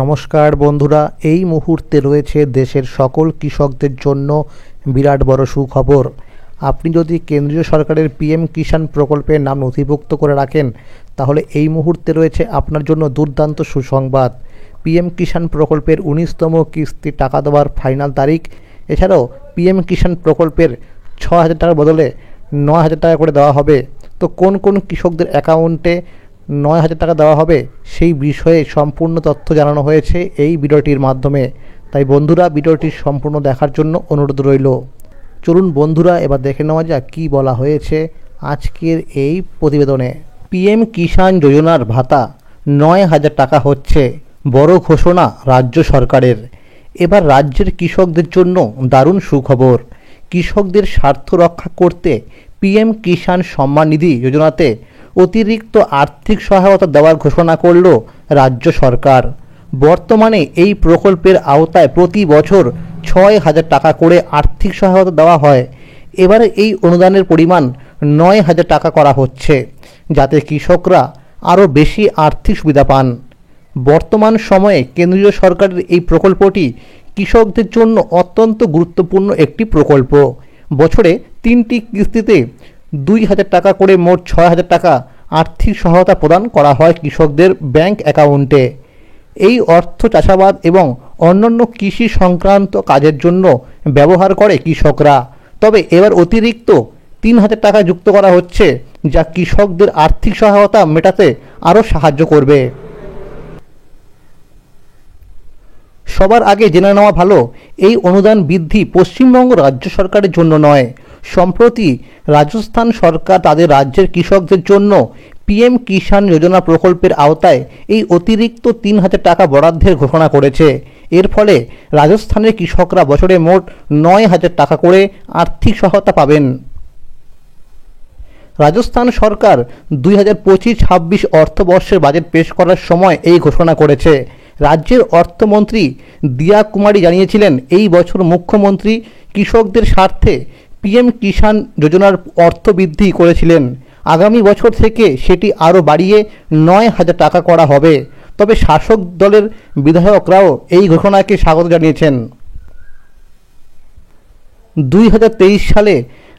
নমস্কার বন্ধুরা, এই মুহূর্তে রয়েছে দেশের সকল কৃষকদের জন্য বিরাট বড় সুখবর। আপনি যদি কেন্দ্রীয় সরকারের পিএম কিষাণ প্রকল্পের নাম নথিভুক্ত করে রাখেন, তাহলে এই মুহূর্তে রয়েছে আপনার জন্য দুর্দান্ত সুসংবাদ। পিএম কিষাণ প্রকল্পের 19তম কিস্তি টাকা দেওয়ার ফাইনাল তারিখ। এছাড়াও পিএম কিষাণ প্রকল্পের 6,000 টাকার বদলে 9,000 টাকা করে দেওয়া হবে। তো কোন কোন কৃষকদের অ্যাকাউন্টে 9,000 টাকা দেওয়া হবে সেই বিষয়ে সম্পূর্ণ তথ্য জানানো হয়েছে এই ভিডিওটির মাধ্যমে। তাই বন্ধুরা, ভিডিওটি সম্পূর্ণ দেখার জন্য অনুরোধ রইল। চলুন বন্ধুরা, এবার দেখে নেওয়া যাক কী বলা হয়েছে আজকের এই প্রতিবেদনে। পিএম কিষাণ যোজনার ভাতা 9,000 টাকা হচ্ছে বড় ঘোষণা রাজ্য সরকারের। এবার রাজ্যের কৃষকদের জন্য দারুণ সুখবর। কৃষকদের স্বার্থ রক্ষা করতে পিএম কিষাণ সম্মান নিধি যোজনাতে অতিরিক্ত আর্থিক সহায়তা দেওয়ার ঘোষণা করল রাজ্য সরকার। বর্তমানে এই প্রকল্পের আওতায় প্রতি বছর 6,000 টাকা করে আর্থিক সহায়তা দেওয়া হয়। এবারে এই অনুদানের পরিমাণ 9,000 টাকা করা হচ্ছে, যাতে কৃষকরা আরও বেশি আর্থিক সুবিধা পান। বর্তমান সময়ে কেন্দ্রীয় সরকারের এই প্রকল্পটি কৃষকদের জন্য অত্যন্ত গুরুত্বপূর্ণ একটি প্রকল্প। বছরে 3টি কিস্তিতে 2,000 টাকা করে মোট 6,000 টাকা আর্থিক সহায়তা প্রদান করা হয় কৃষকদের ব্যাংক অ্যাকাউন্টে। এই অর্থ চাষাবাদ এবং অন্যান্য কৃষি সংক্রান্ত কাজের জন্য ব্যবহার করে কৃষকরা। তবে এবার অতিরিক্ত 3,000 টাকা যুক্ত করা হচ্ছে, যা কৃষকদের আর্থিক সহায়তা মেটাতে আরও সাহায্য করবে। সবার আগে জেনে নেওয়া ভালো, এই অনুদান বৃদ্ধি পশ্চিমবঙ্গ রাজ্য সরকারের জন্য নয়। সম্প্রতি রাজস্থান সরকার তাদের রাজ্যের কৃষকদের জন্য পিএম কিষাণ যোজনা প্রকল্পের আওতায় এই অতিরিক্ত 3,000 টাকা বরাদ্দের ঘোষণা করেছে। এর ফলে রাজস্থানের কৃষকরা বছরে মোট 9,000 টাকা করে আর্থিক সহায়তা পাবেন। রাজস্থান সরকার 2025-26 অর্থবর্ষের বাজেট পেশ করার সময় এই ঘোষণা করেছে। রাজ্যের অর্থমন্ত্রী দিয়া কুমারী জানিয়েছিলেন, এই বছর মুখ্যমন্ত্রী কৃষকদের স্বার্থে পিএম কিষাণ যোজনার অর্থ বৃদ্ধি করেছিলেন। আগামী বছর থেকে সেটি আরও বাড়িয়ে 9,000 টাকা করা হবে। তবে শাসক দলের বিধায়করাও এই ঘোষণাকে স্বাগত জানিয়েছেন। 2023 সালে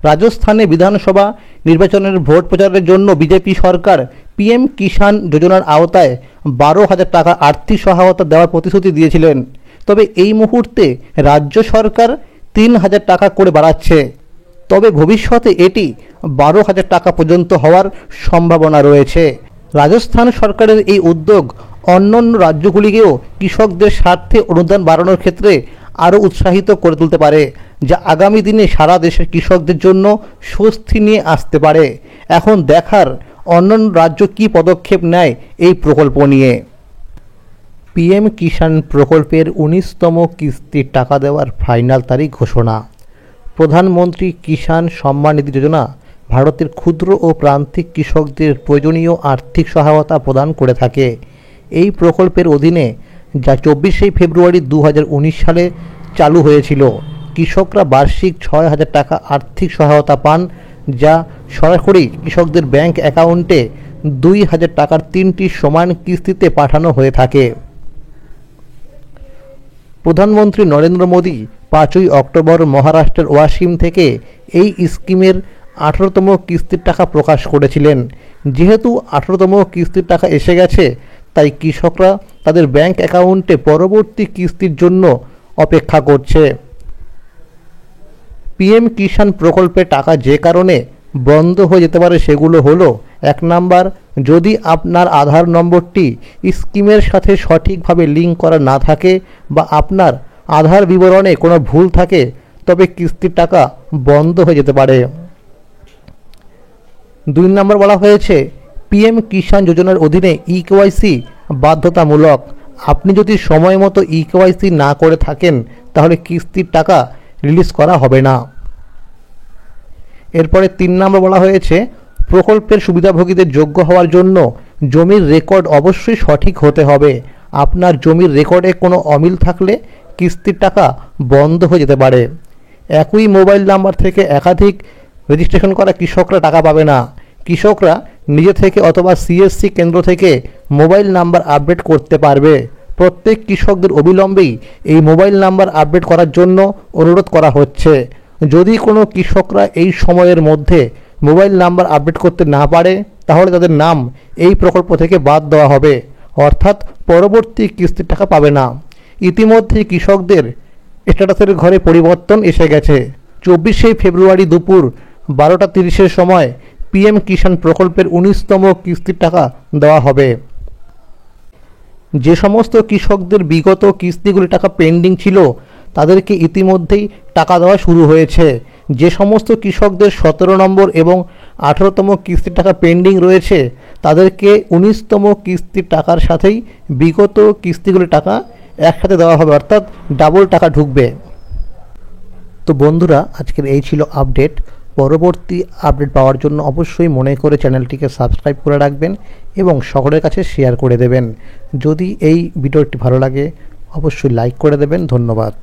রাজস্থানে বিধানসভা নির্বাচনের ভোট প্রচারের জন্য বিজেপি সরকার পিএম কিষাণ যোজনার আওতায় 12,000 টাকা আর্থিক সহায়তা দেওয়ার প্রতিশ্রুতি দিয়েছিলেন। তবে এই মুহূর্তে রাজ্য সরকার 3,000 টাকা করে বাড়াচ্ছে। তবে ভবিষ্যতে এটি 12,000 টাকা পর্যন্ত হওয়ার সম্ভাবনা রয়েছে। রাজস্থান সরকারের এই উদ্যোগ অন্যান্য রাজ্যগুলিকেও কৃষকদের স্বার্থে অনুদান বাড়ানোর ক্ষেত্রে আরও উৎসাহিত করে তুলতে পারে, যা আগামী দিনে সারা দেশের কৃষকদের জন্য স্বস্তি নিয়ে আসতে পারে। এখন দেখার অন্যান্য রাজ্য কী পদক্ষেপ নেয় এই প্রকল্প নিয়ে। পিএম কিষাণ প্রকল্পের 19তম কিস্তির টাকা দেওয়ার ফাইনাল তারিখ ঘোষণা। প্রধানমন্ত্রী কিষাণ সম্মান নিধি যোজনা ভারতের ক্ষুদ্র ও প্রান্তিক কৃষকদের প্রয়োজনীয় আর্থিক সহায়তা প্রদান করে থাকে। এই প্রকল্পের অধীনে, যা 24শে ফেব্রুয়ারি 2019 সালে চালু হয়েছিল, কৃষকরা বার্ষিক 6,000 টাকা আর্থিক সহায়তা পান, যা সরাসরি কৃষকদের ব্যাংক অ্যাকাউন্টে 2,000 টাকার 3টি সমান কিস্তিতে পাঠানো হয়ে থাকে। প্রধানমন্ত্রী নরেন্দ্র মোদী 5ই অক্টোবর মহারাষ্ট্রের ওয়াসিম থেকে এই স্কিমের 18তম কিস্তির টাকা প্রকাশ করেছিলেন। যেহেতু 18তম কিস্তির টাকা এসে গেছে, তাই কৃষকরা তাদের ব্যাংক অ্যাকাউন্টে পরবর্তী কিস্তির জন্য অপেক্ষা করছে। পিএম কিষাণ প্রকল্পের টাকা যে কারণে বন্ধ হয়ে যেতে পারে সেগুলো হলো: 1 নাম্বার, যদি আপনার আধার নম্বরটি স্কিমের সাথে সঠিকভাবে লিঙ্ক করা না থাকে বা আপনার আধার বিবরণে কোনো ভুল থাকে, তবে কিস্তির টাকা বন্ধ হয়ে যেতে পারে। 2 নম্বর বলা হয়েছে, পিএম কিষাণ যোজনার অধীনে ইকেওয়াইসি বাধ্যতামূলক। আপনি যদি সময় মতো ইকেওয়াইসি না করে থাকেন, তাহলে কিস্তির টাকা রিলিজ করা হবে না। এরপরে 3 নম্বর বলা হয়েছে, প্রকল্পের সুবিধাভোগীদের যোগ্য হওয়ার জন্য জমির রেকর্ড অবশ্যই সঠিক হতে হবে। আপনার জমির রেকর্ডে কোনো অমিল থাকলে কিস্তির টাকা বন্ধ হয়ে যেতে পারে। একই মোবাইল নাম্বার থেকে একাধিক রেজিস্ট্রেশন করা কৃষকরা টাকা পাবে না। কৃষকরা নিজে থেকে অথবা সিএসসি কেন্দ্র থেকে মোবাইল নাম্বার আপডেট করতে পারবে। প্রত্যেক কৃষকদের অবিলম্বেই এই মোবাইল নাম্বার আপডেট করার জন্য অনুরোধ করা হচ্ছে। যদি কোনো কৃষকরা এই সময়ের মধ্যে মোবাইল নাম্বার আপডেট করতে না পারে, তাহলে তাদের নাম এই প্রকল্প থেকে বাদ দেওয়া হবে, অর্থাৎ পরবর্তী কিস্তির টাকা পাবে না। ইতিমধ্যে কৃষকদের স্ট্যাটাসের ঘরে পরিবর্তন এসে গেছে। 24শে ফেব্রুয়ারি দুপুর 12:30-এর সময় পিএম কিষাণ প্রকল্পের 19তম কিস্তির টাকা দেওয়া হবে। যে সমস্ত কৃষকদের বিগত কিস্তিগুলি টাকা পেন্ডিং ছিল, তাদেরকে ইতিমধ্যেই টাকা দেওয়া শুরু হয়েছে। যে সমস্ত কৃষকদের 17 নম্বর এবং 18তম কিস্তির টাকা পেন্ডিং রয়েছে, তাদেরকে 19তম কিস্তির টাকার সাথেই বিগত কিস্তিগুলির টাকা একসাথে দেওয়া হবে, অর্থাৎ ডাবল টাকা ঢুকবে। তো বন্ধুরা, আজকের এই ছিল আপডেট। পরবর্তী আপডেট পাওয়ার জন্য অবশ্যই মনে করে চ্যানেলটিকে সাবস্ক্রাইব করে রাখবেন এবং সকলের কাছে শেয়ার করে দেবেন। যদি এই ভিডিওটি ভালো লাগে অবশ্যই লাইক করে দেবেন। ধন্যবাদ।